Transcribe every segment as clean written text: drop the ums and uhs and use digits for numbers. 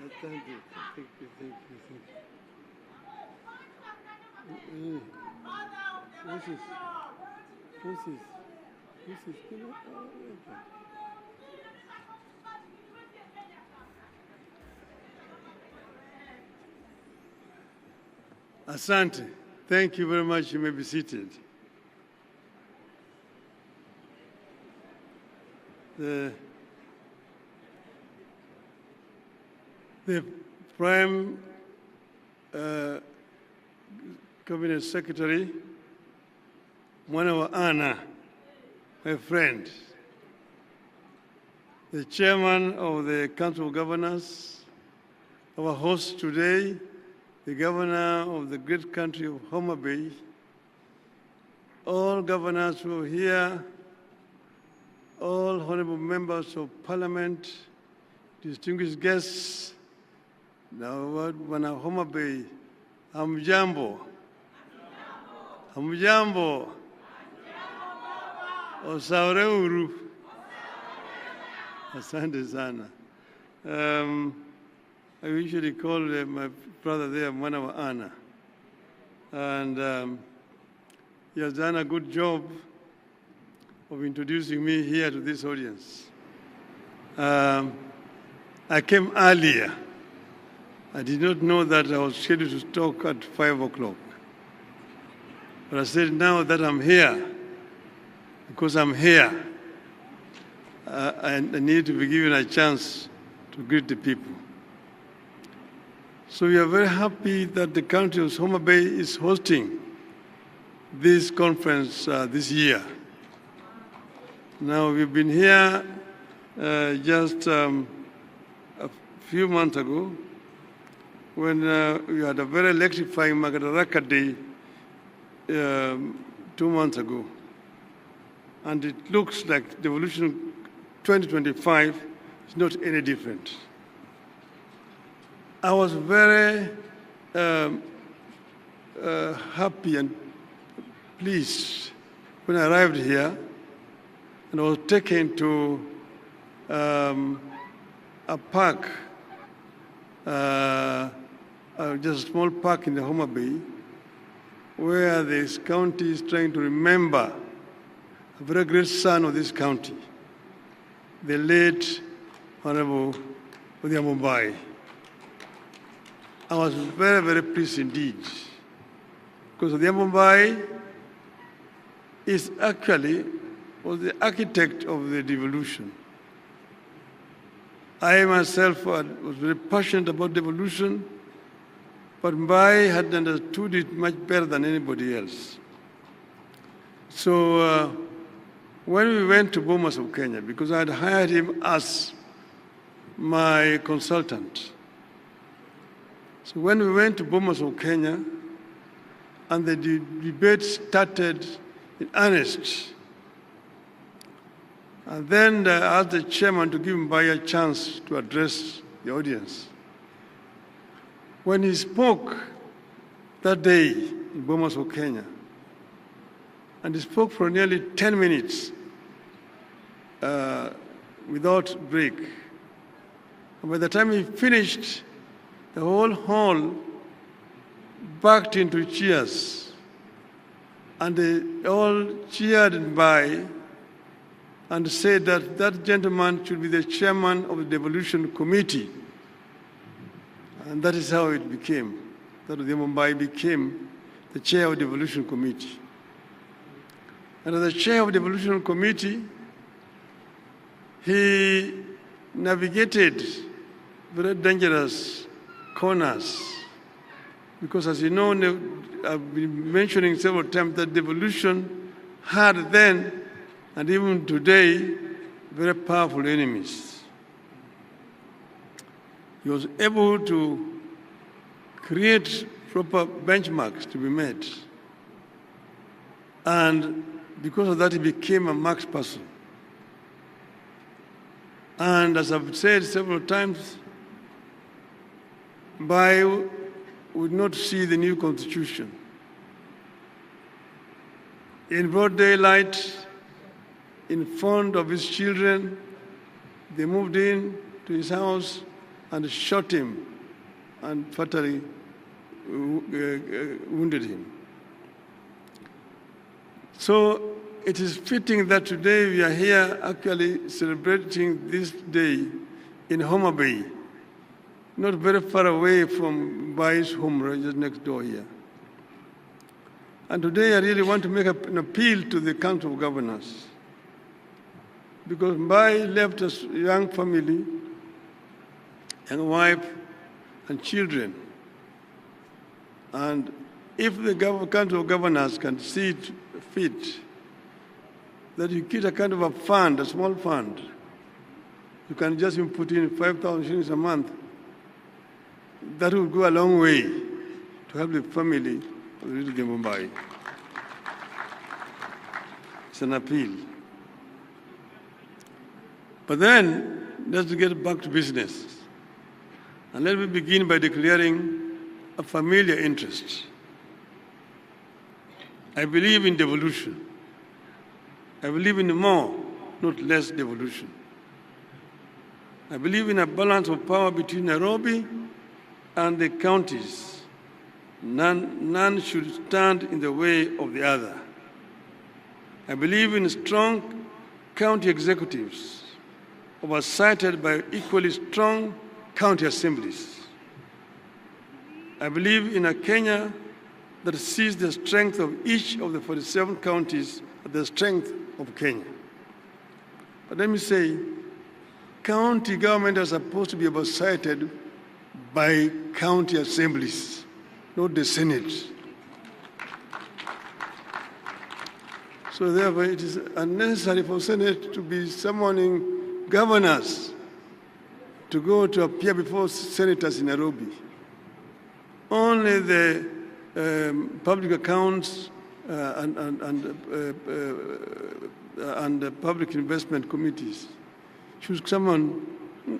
Thank you. Asante. Thank you very much. You may be seated. The Prime Cabinet Secretary, Anna, my friend, the Chairman of the Council of Governors, our host today, the Governor of the great country of Homa Bay, all governors who are here, all honorable members of Parliament, distinguished guests, now wana Homa Bay, hamjambo. Hamjambo. Osaure uru. Asante sana. I usually call my brother there Mwana Anna. And he has done a good job of introducing me here to this audience. I came earlier. I did not know that I was scheduled to talk at 5 o'clock. But I said, now that I'm here, because I'm here, I need to be given a chance to greet the people. So we are very happy that the county of Homa Bay is hosting this conference this year. Now, we've been here just a few months ago when we had a very electrifying Madaraka Day 2 months ago. And it looks like Devolution 2025 is not any different. I was very happy and pleased when I arrived here and I was taken to a park, just a small park in the Homa Bay, where this county is trying to remember a very great son of this county, the late Honorable Odinga'S. I was very, very pleased indeed, because Odinga'S is actually was the architect of the devolution. I myself was very passionate about devolution, but Mbai had understood it much better than anybody else. So when we went to Bomas of Kenya, because I had hired him as my consultant. So when we went to Bomas of Kenya, and the debate started in earnest, and then I asked the chairman to give Mbai a chance to address the audience. When he spoke that day in Bomas of Kenya, and he spoke for nearly 10 minutes without break. And by the time he finished, the whole hall backed into cheers, and they all cheered by and said that that gentleman should be the chairman of the Devolution Committee. And that is how it became, that Mumbai became the chair of the Devolution Committee. And as the chair of the Devolution Committee, he navigated very dangerous corners, because as you know, I've been mentioning several times that devolution had then and even today very powerful enemies. He was able to create proper benchmarks to be met, and because of that he became a marks person. And as I've said several times, Mbai would not see the new constitution. In broad daylight, in front of his children, they moved in to his house and shot him and fatally wounded him. So it is fitting that today we are here actually celebrating this day in Homa Bay, not very far away from Bai's home, right just next door here. And today I really want to make an appeal to the Council of Governors, because Bai left a young family, young wife and children. And if the Council of Governors can see it fit that you get a kind of a fund, a small fund, you can just put in 5,000 shillings a month, that will go a long way to help the family of the little Mumbai. It's an appeal. But then, let's get back to business. And let me begin by declaring a familiar interest. I believe in devolution. I believe in more, not less devolution. I believe in a balance of power between Nairobi and the counties. None should stand in the way of the other. I believe in strong county executives oversighted by equally strong county assemblies. I believe in a Kenya that sees the strength of each of the 47 counties as the strength of Kenya. But let me say, county government are supposed to be oversighted by county assemblies, not the Senate. So therefore, it is unnecessary for Senate to be summoning governors to go to appear before senators in Nairobi. Only the public accounts and the public investment committees should summon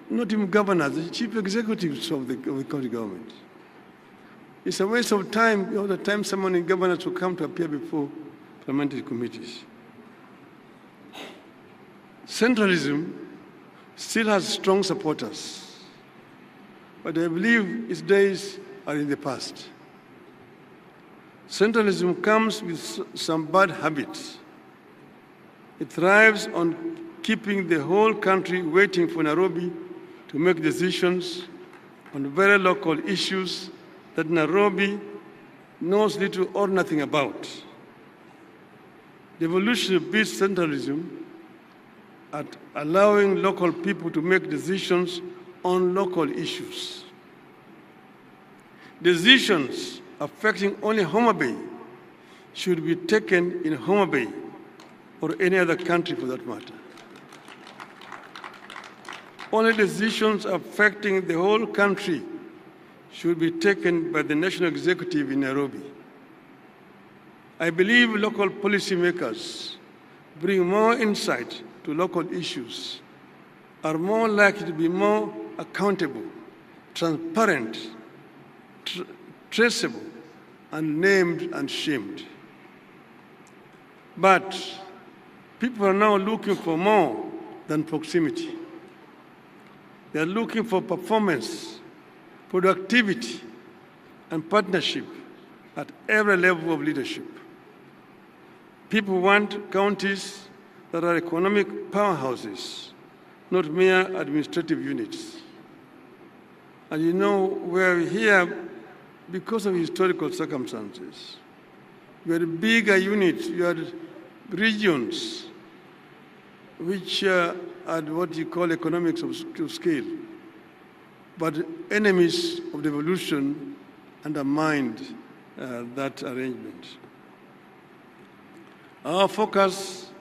not even governors, the chief executives of the county government. It's a waste of time, all the time summoning governors to come to appear before parliamentary committees. Centralism still has strong supporters, but I believe its days are in the past. Centralism comes with some bad habits. It thrives on keeping the whole country waiting for Nairobi to make decisions on very local issues that Nairobi knows little or nothing about. Devolution beats centralism at allowing local people to make decisions on local issues. Decisions affecting only Homa Bay should be taken in Homa Bay or any other country for that matter. Only decisions affecting the whole country should be taken by the national executive in Nairobi. I believe local policymakers bring more insight to local issues, are more likely to be more accountable, transparent, traceable, and named and shamed. But people are now looking for more than proximity. They are looking for performance, productivity, and partnership at every level of leadership. People want counties that are economic powerhouses, not mere administrative units. And you know, we're here because of historical circumstances. We had bigger units, you had regions which had what you call economics of scale. But enemies of devolution undermined that arrangement. Our focus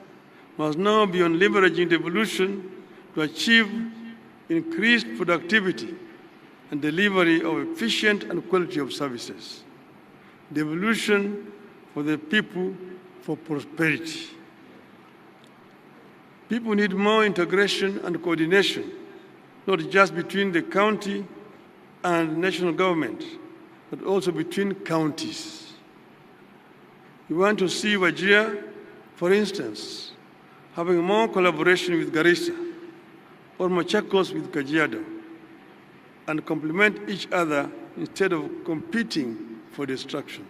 must now be on leveraging devolution to achieve increased productivity and delivery of efficient and quality of services. Devolution for the people, for prosperity. People need more integration and coordination, not just between the county and national government, but also between counties. We want to see Wajir, for instance, having more collaboration with Garissa or Machakos with Kajiado. and complement each other instead of competing for destruction.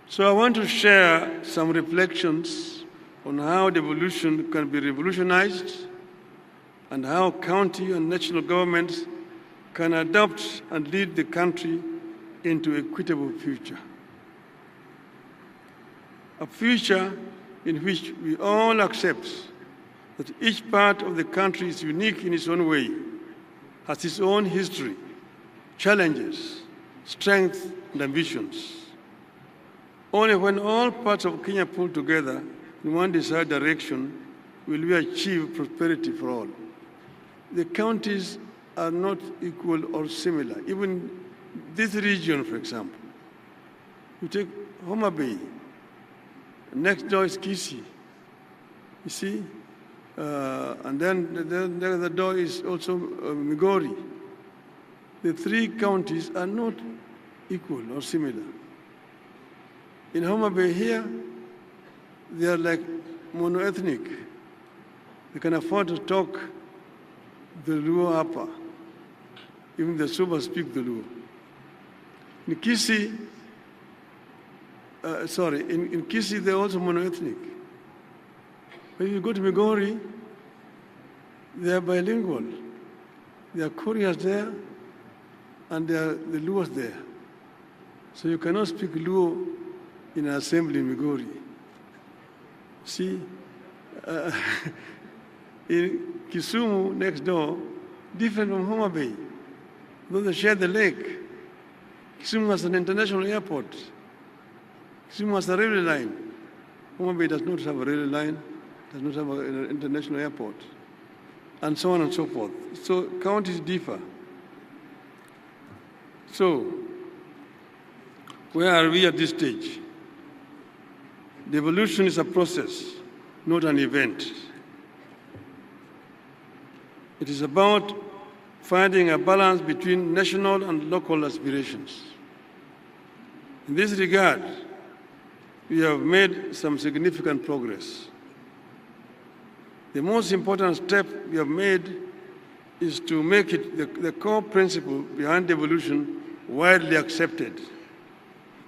So I want to share some reflections on how devolution can be revolutionized and how county and national governments can adopt and lead the country into an equitable future. A future in which we all accept that each part of the country is unique in its own way, has its own history, challenges, strengths, and ambitions. Only when all parts of Kenya pull together in one desired direction will we achieve prosperity for all. The counties are not equal or similar. Even this region, for example, you take Homa Bay, next door is Kisii, you see, and then the other door is also Migori. The three counties are not equal or similar. In Homa Bay here, they are like monoethnic. They can afford to talk the Luo Upper. Even the Suba speak the Luo. In Kisii, in Kisii they're also monoethnic. When you go to Migori, they are bilingual. There are Koreans there, and there are the Luos there. So you cannot speak Luo in an assembly in Migori. See, in Kisumu, next door, different from Homa Bay. Though they share the lake, Kisumu has an international airport. Kisumu has a railway line. Homa Bay does not have a railway line, does not have an international airport, and so on and so forth. So counties differ. So, where are we at this stage? Devolution is a process, not an event. It is about finding a balance between national and local aspirations. In this regard, we have made some significant progress. The most important step we have made is to make it the core principle behind devolution widely accepted.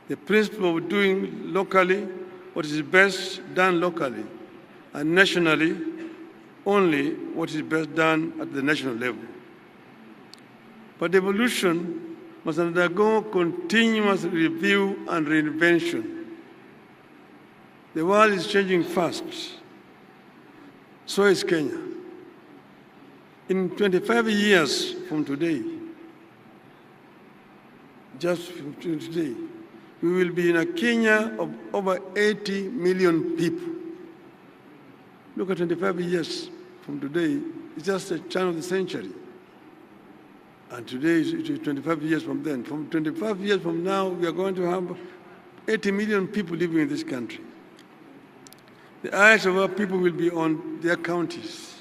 The principle of doing locally what is best done locally, and nationally only what is best done at the national level. But devolution must undergo continuous review and reinvention. The world is changing fast. So is Kenya. In 25 years from today, just from today, we will be in a Kenya of over 80 million people. Look at 25 years from today, it's just a turn of the century. And today is 25 years from then. From 25 years from now, we are going to have 80 million people living in this country. The eyes of our people will be on their counties.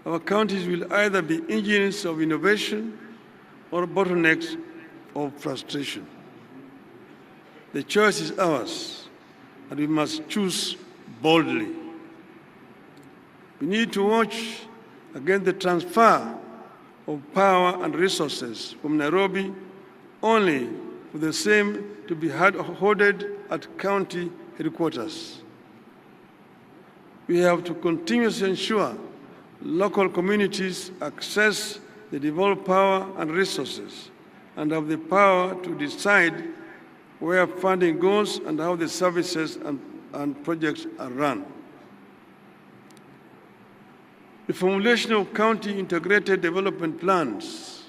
Our counties will either be engines of innovation or bottlenecks of frustration. The choice is ours, and we must choose boldly. We need to watch against the transfer of power and resources from Nairobi only for the same to be hoarded at county headquarters. We have to continuously ensure local communities access the devolved power and resources and have the power to decide where funding goes and how the services and projects are run. The formulation of county integrated development plans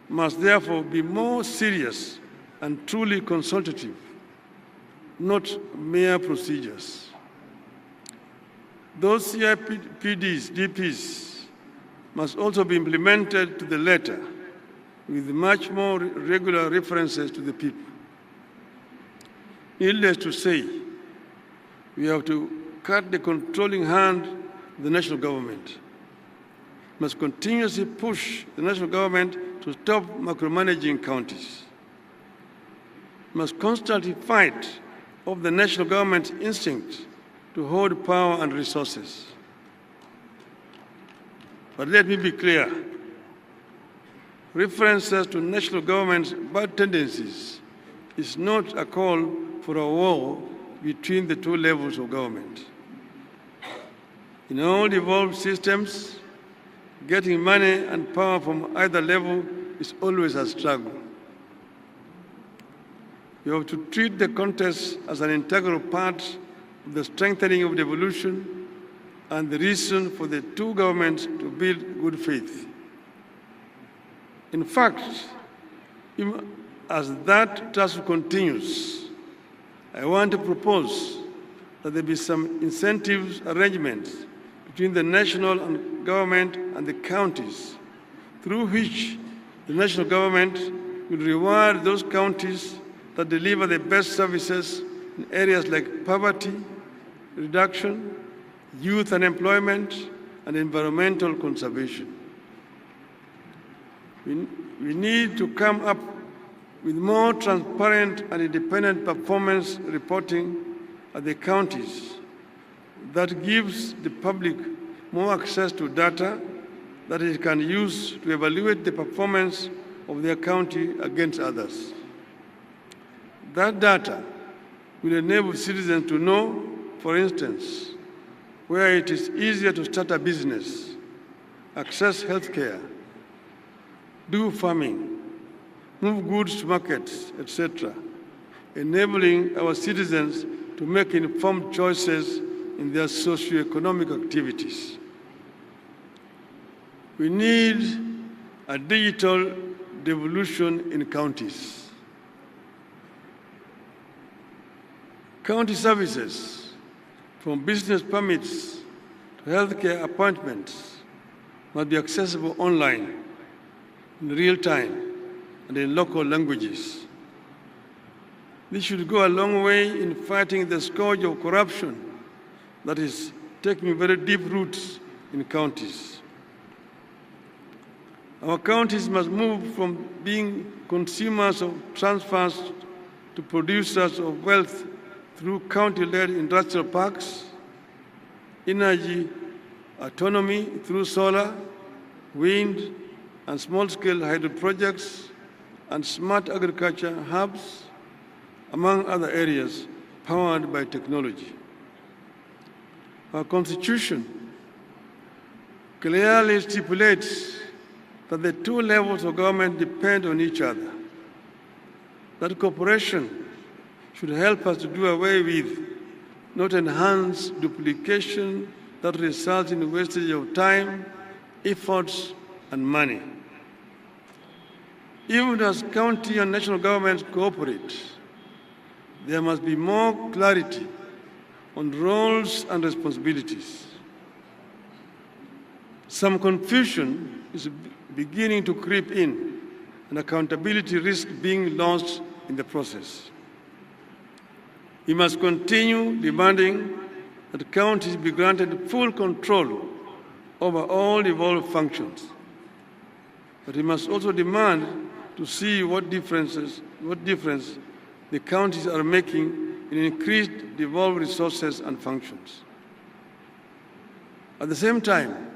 must therefore be more serious and truly consultative, not mere procedures. Those CIPDs, DPs, must also be implemented to the letter with much more regular references to the people. Needless to say, we have to cut the controlling hand of the national government. We must continuously push the national government to stop micromanaging counties. We must constantly fight off the national government's instinct to hoard power and resources. But let me be clear. References to national government's bad tendencies is not a call for a war between the two levels of government. In all devolved systems, getting money and power from either level is always a struggle. You have to treat the contest as an integral part of the strengthening of devolution and the reason for the two governments to build good faith. In fact, even as that task continues, I want to propose that there be some incentives arrangements between the national government and the counties, through which the national government will reward those counties that deliver the best services in areas like poverty reduction, youth unemployment, and environmental conservation. We need to come up with more transparent and independent performance reporting at the counties that gives the public more access to data that it can use to evaluate the performance of their county against others. That data will enable citizens to know, for instance, where it is easier to start a business, access healthcare, do farming, move goods to markets, etc., enabling our citizens to make informed choices in their socio-economic activities. We need a digital devolution in counties. County services, from business permits to healthcare appointments, must be accessible online, in real time, and in local languages. This should go a long way in fighting the scourge of corruption that is taking very deep roots in counties. Our counties must move from being consumers of transfers to producers of wealth through county-led industrial parks, energy autonomy through solar, wind, and small-scale hydro projects, and smart agriculture hubs, among other areas powered by technology. Our Constitution clearly stipulates that the two levels of government depend on each other. That cooperation should help us to do away with, not enhance, duplication that results in wastage of time, efforts, and money. Even as county and national governments cooperate, there must be more clarity on roles and responsibilities. Some confusion is beginning to creep in, and accountability risks being lost in the process. We must continue demanding that counties be granted full control over all devolved functions. But we must also demand to see what difference the counties are making in increased devolved resources and functions. At the same time,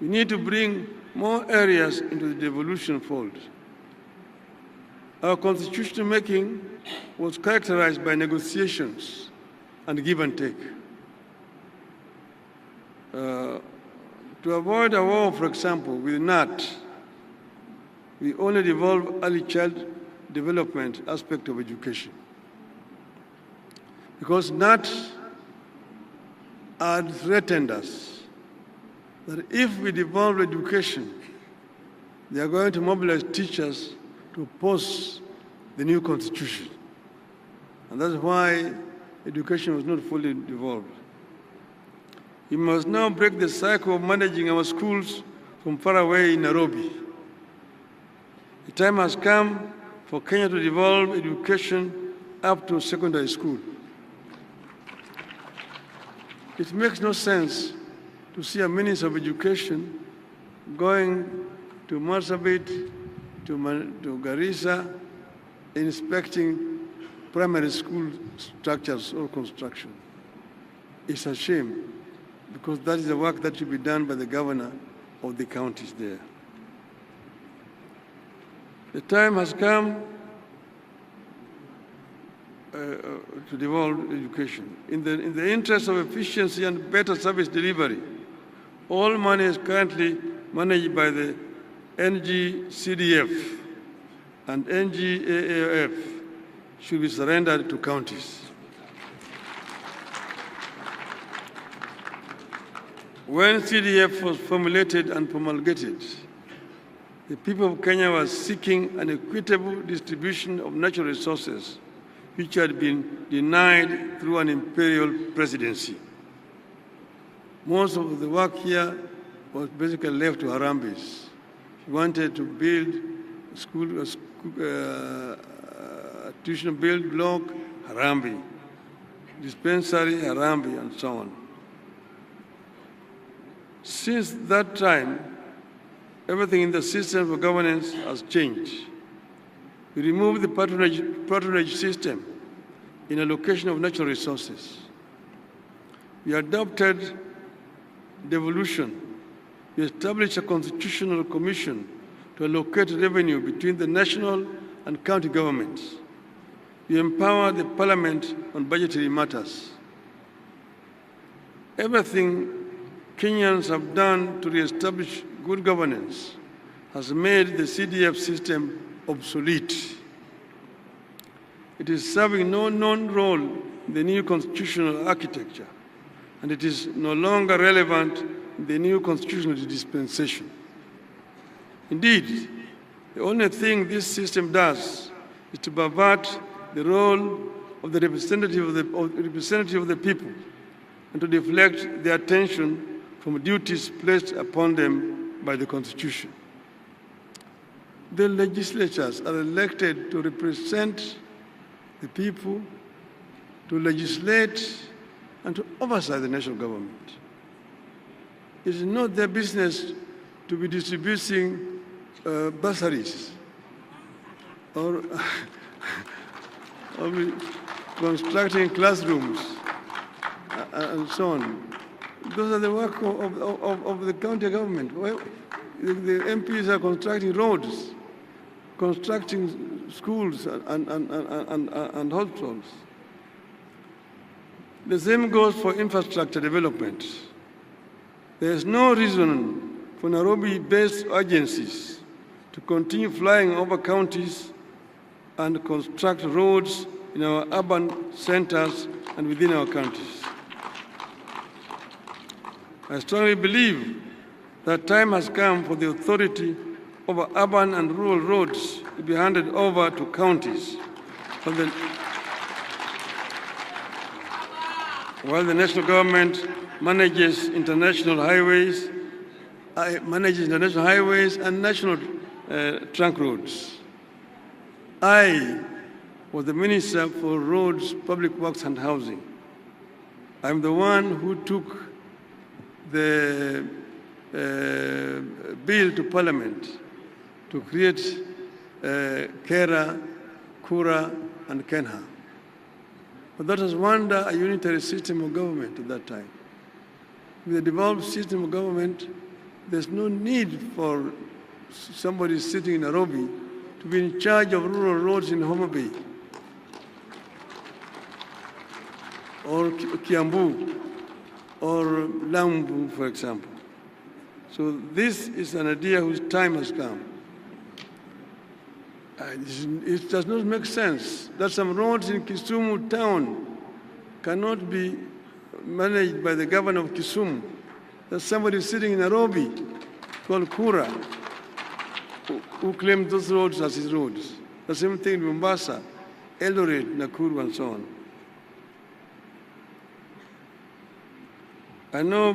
we need to bring more areas into the devolution fold. Our constitution making was characterized by negotiations and give and take. To avoid a war, for example, with NAT, we only devolve early child development aspect of education. Because NAT had threatened us that if we devolve education, they are going to mobilize teachers to oppose the new constitution. And that's why education was not fully devolved. We must now break the cycle of managing our schools from far away in Nairobi. The time has come for Kenya to devolve education up to secondary school. It makes no sense to see a Minister of Education going to Marsabit, to Garissa, inspecting primary school structures or construction. It's a shame, because that is the work that should be done by the governor of the counties there. The time has come to devolve education. In the interest of efficiency and better service delivery, all money is currently managed by the NGCDF and NGAAF should be surrendered to counties. When CDF was formulated and promulgated, the people of Kenya were seeking an equitable distribution of natural resources which had been denied through an imperial presidency. Most of the work here was basically left to Harambes. He wanted to build tuition build block, Harambee, dispensary, Harambee, and so on. Since that time, everything in the system of governance has changed. We removed the patronage system in allocation of natural resources. We adopted devolution. We established a constitutional commission to allocate revenue between the national and county governments. We empowered the parliament on budgetary matters. Everything Kenyans have done to reestablish good governance has made the CDF system obsolete. It is serving no known role in the new constitutional architecture, and it is no longer relevant in the new constitutional dispensation. Indeed, the only thing this system does is to pervert the role of the representative of the people and to deflect their attention from duties placed upon them by the Constitution. The legislatures are elected to represent the people, to legislate, and to oversight the national government. It is not their business to be distributing bursaries or be constructing classrooms and so on. Those are the work of the county government. The MPs are constructing roads, constructing schools and hospitals. The same goes for infrastructure development. There is no reason for Nairobi-based agencies to continue flying over counties and construct roads in our urban centers and within our counties. I strongly believe that time has come for the authority over urban and rural roads to be handed over to counties, while the national government manages international highways and national trunk roads. I was the Minister for Roads, Public Works and Housing. I'm the one who took the bill to Parliament to create Kera, Kura, and Kenha. But that was under a unitary system of government at that time. With a devolved system of government, there's no need for somebody sitting in Nairobi to be in charge of rural roads in Homa Bay or Kiambu or Lambu, for example. So this is an idea whose time has come. It does not make sense that some roads in Kisumu town cannot be managed by the governor of Kisumu. That somebody sitting in Nairobi called Kura who claimed those roads as his roads. The same thing in Mombasa, Eldoret, Nakuru, and so on. I know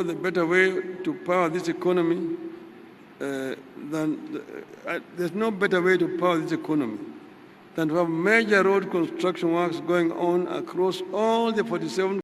the better way to power this economy there's no better way to power this economy than to have major road construction works going on across all the 47